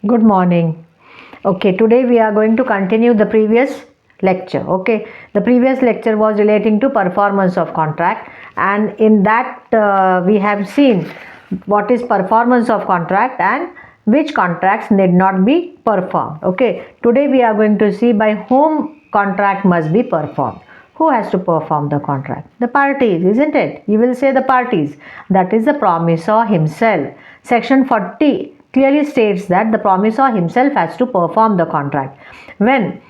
Good morning. Okay, today we are going to continue the previous lecture. Okay, the previous lecture was relating to performance of contract, and in that we have seen what is performance of contract and which contracts need not be performed. Okay, today we are going to see by whom contract must be performed. Who has to perform the contract? The parties, isn't it? You will say the parties. That is the promisor himself. Section 40 clearly states that the promisor himself has to perform the contract. When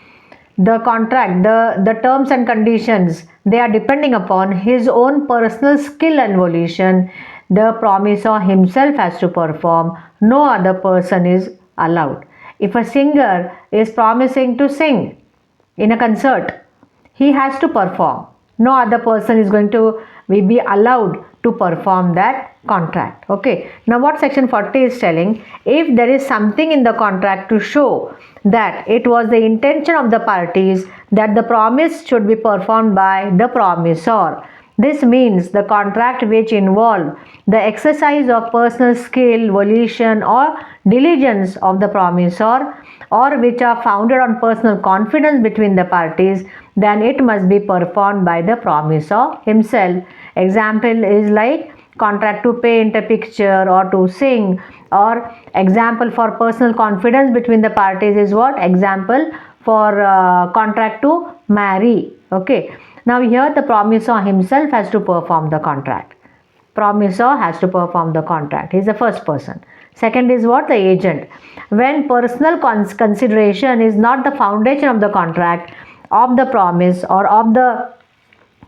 the contract, the terms and conditions, they are depending upon his own personal skill and volition, the promisor himself has to perform. No other person is allowed. If a singer is promising to sing in a concert, he has to perform. No other person is going to be allowed to perform that contract. Okay. Now what section 40 is telling, if there is something in the contract to show that it was the intention of the parties that the promise should be performed by the promisor. This means the contract which involve the exercise of personal skill, volition or diligence of the promisor, or which are founded on personal confidence between the parties, then it must be performed by the promisor himself. Example is like contract to paint a picture or to sing, or example for personal confidence between the parties is what? Example for contract to marry. Okay. Now here the promisor himself has to perform the contract. Promisor has to perform the contract. He is the first person. Second is what? The agent. When personal consideration is not the foundation of the contract, of the promise or of the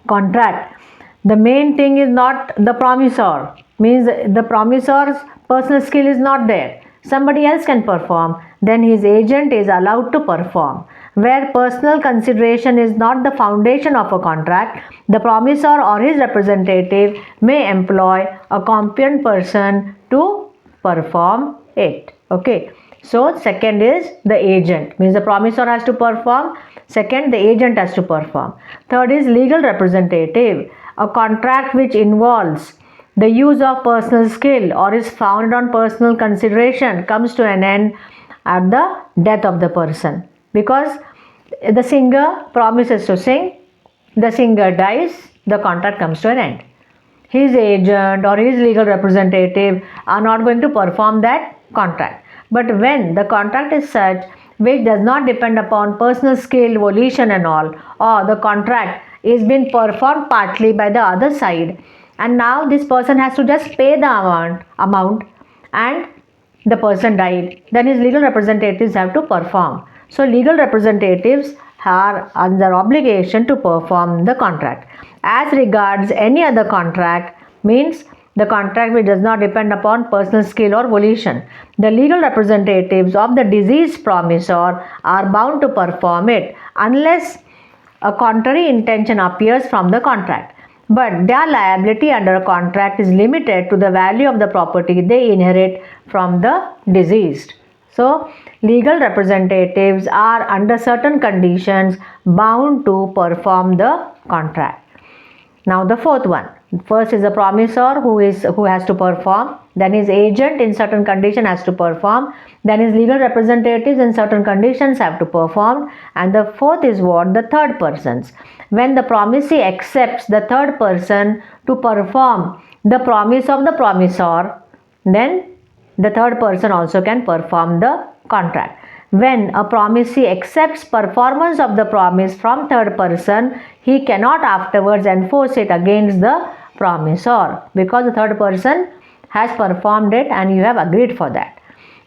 contract, the main thing is not the promisor, means the promisor's personal skill is not there, somebody else can perform, then his agent is allowed to perform. Where personal consideration is not the foundation of a contract, the promisor or his representative may employ a competent person to perform it. Okay. So second is the agent, means the promisor has to perform. Second, the agent has to perform. Third is legal representative. A contract which involves the use of personal skill or is founded on personal consideration comes to an end at the death of the person. Because the singer promises to sing, the singer dies, the contract comes to an end. His agent or his legal representative are not going to perform that contract. But when the contract is such which does not depend upon personal skill, volition and all, or the contract is being performed partly by the other side, and now this person has to just pay the amount and the person died, then his legal representatives have to perform. So legal representatives are under obligation to perform the contract. As regards any other contract, means the contract which does not depend upon personal skill or volition, the legal representatives of the deceased promisor are bound to perform it unless a contrary intention appears from the contract. But their liability under a contract is limited to the value of the property they inherit from the deceased. So, legal representatives are under certain conditions bound to perform the contract. Now the fourth one. First is the promisor who has to perform. Then his agent in certain condition has to perform. Then his legal representatives in certain conditions have to perform. And the fourth is what? The third persons. When the promisee accepts the third person to perform the promise of the promisor, then the third person also can perform the contract. When a promisee accepts performance of the promise from third person, he cannot afterwards enforce it against the promisor because the third person has performed it and you have agreed for that.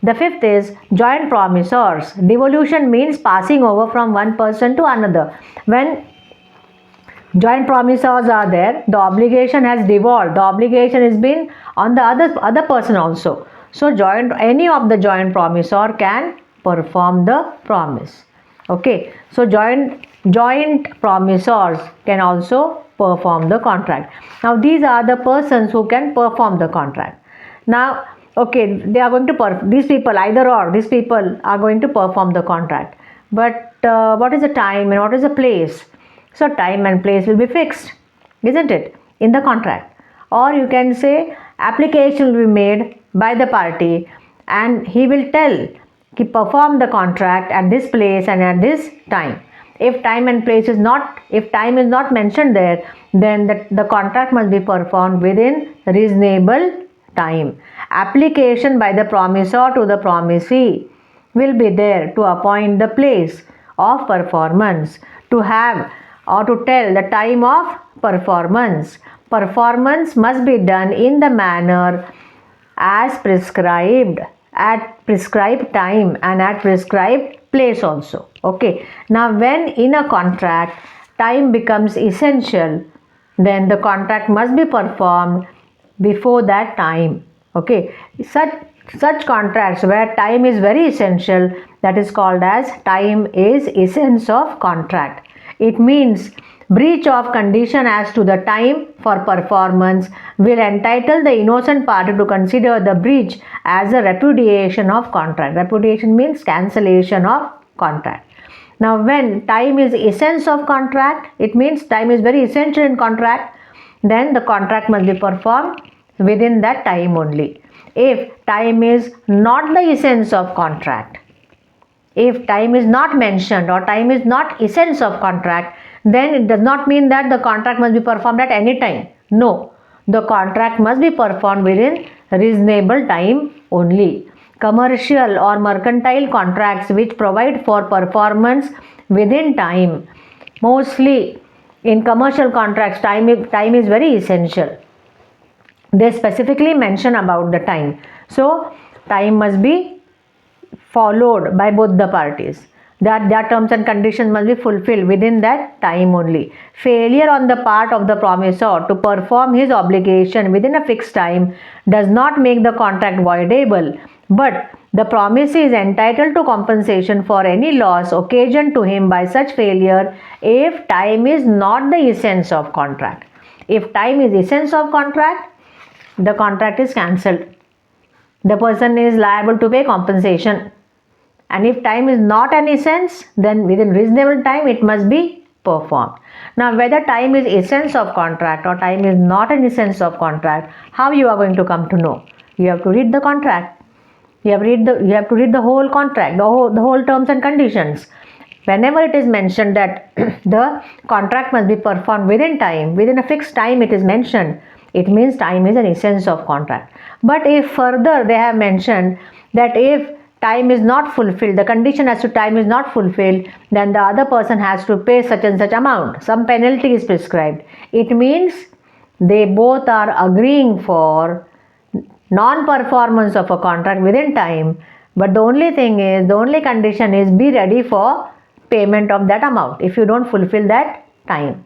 The fifth is joint promisors. Devolution means passing over from one person to another. When joint promisors are there, the obligation has devolved. The obligation has been on the other person also. So any of the joint promisor can perform the promise. Okay. So joint promisors can also perform the contract. Now these are the persons who can perform the contract. Now okay, they are going to these people are going to perform the contract. But what is the time and what is the place? So time and place will be fixed, isn't it, in the contract? Or you can say application will be made by the party and he will tell perform the contract at this place and at this time. If time and place is not, if time is not mentioned there, then the contract must be performed within reasonable time. Application by the promisor to the promisee will be there to appoint the place of performance, to have or to tell the time of performance. Performance must be done in the manner as prescribed at prescribed time and at prescribed place also. Okay. Now when in a contract time becomes essential, then the contract must be performed before that time. Okay. Such contracts where time is very essential, that is called as time is essence of contract. It means breach of condition as to the time for performance will entitle the innocent party to consider the breach as a repudiation of contract. Repudiation means cancellation of contract. Now when time is essence of contract, it means time is very essential in contract, then the contract must be performed within that time only. If time is not the essence of contract, if time is not mentioned or time is not essence of contract, then it does not mean that the contract must be performed at any time. No, the contract must be performed within reasonable time only. Commercial or mercantile contracts which provide for performance within time. Mostly in commercial contracts, time is very essential. They specifically mention about the time. So time must be followed by both the parties. That their terms and conditions must be fulfilled within that time only. Failure on the part of the promisor to perform his obligation within a fixed time does not make the contract voidable, but the promisee is entitled to compensation for any loss occasioned to him by such failure if time is not the essence of contract. If time is essence of contract, the contract is cancelled. The person is liable to pay compensation. And if time is not an essence, then within reasonable time it must be performed. Now whether time is essence of contract or time is not an essence of contract, how you are going to come to know? You have to read the contract. You have to read the whole contract, the whole terms and conditions. Whenever it is mentioned that the contract must be performed within time, within a fixed time it is mentioned, it means time is an essence of contract. But if further they have mentioned that if time is not fulfilled, the condition as to time is not fulfilled, then the other person has to pay such and such amount, some penalty is prescribed. It means they both are agreeing for non-performance of a contract within time, but the only condition is be ready for payment of that amount if you don't fulfill that time.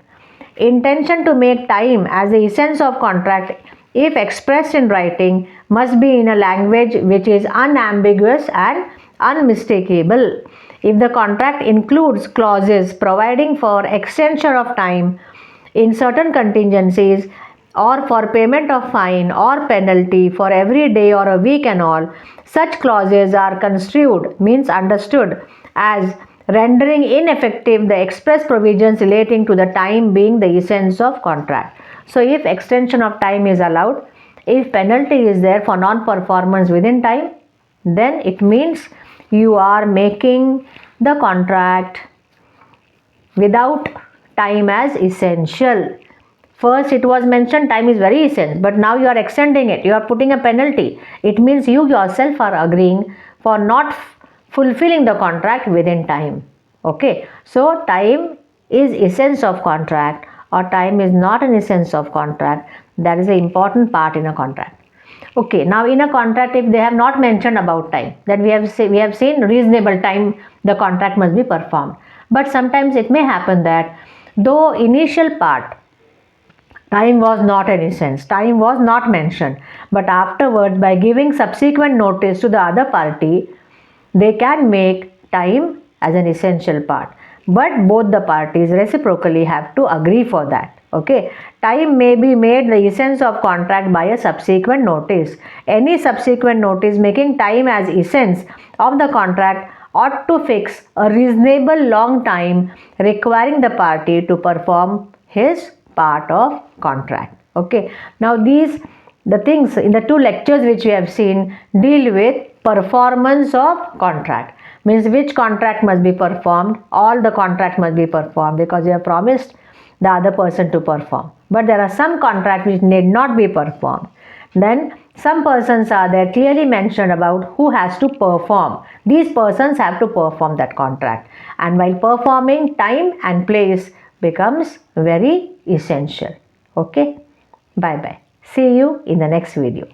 Intention to make time as the essence of contract, if expressed in writing, must be in a language which is unambiguous and unmistakable. If the contract includes clauses providing for extension of time in certain contingencies, or for payment of fine or penalty for every day or a week and all, such clauses are construed, means understood, as rendering ineffective the express provisions relating to the time being the essence of contract. So if extension of time is allowed, if penalty is there for non-performance within time, then it means you are making the contract without time as essential. First it was mentioned time is very essential, but now you are extending it, you are putting a penalty. It means you yourself are agreeing for not fulfilling the contract within time. Okay, so time is essence of contract or time is not an essence of contract. That is an important part in a contract. Okay, now in a contract, if they have not mentioned about time, then we have seen reasonable time the contract must be performed. But sometimes it may happen that though initial part time was not an essence, time was not mentioned, but afterwards by giving subsequent notice to the other party, they can make time as an essential part. But both the parties reciprocally have to agree for that. Okay, time may be made the essence of contract by a subsequent notice. Any subsequent notice making time as essence of the contract ought to fix a reasonable long time requiring the party to perform his part of contract. Okay, now these the things in the two lectures which we have seen deal with performance of contract. Means which contract must be performed. All the contract must be performed because you have promised the other person to perform. But there are some contracts which need not be performed. Then some persons are there clearly mentioned about who has to perform. These persons have to perform that contract. And while performing, time and place becomes very essential. Okay. Bye bye. See you in the next video.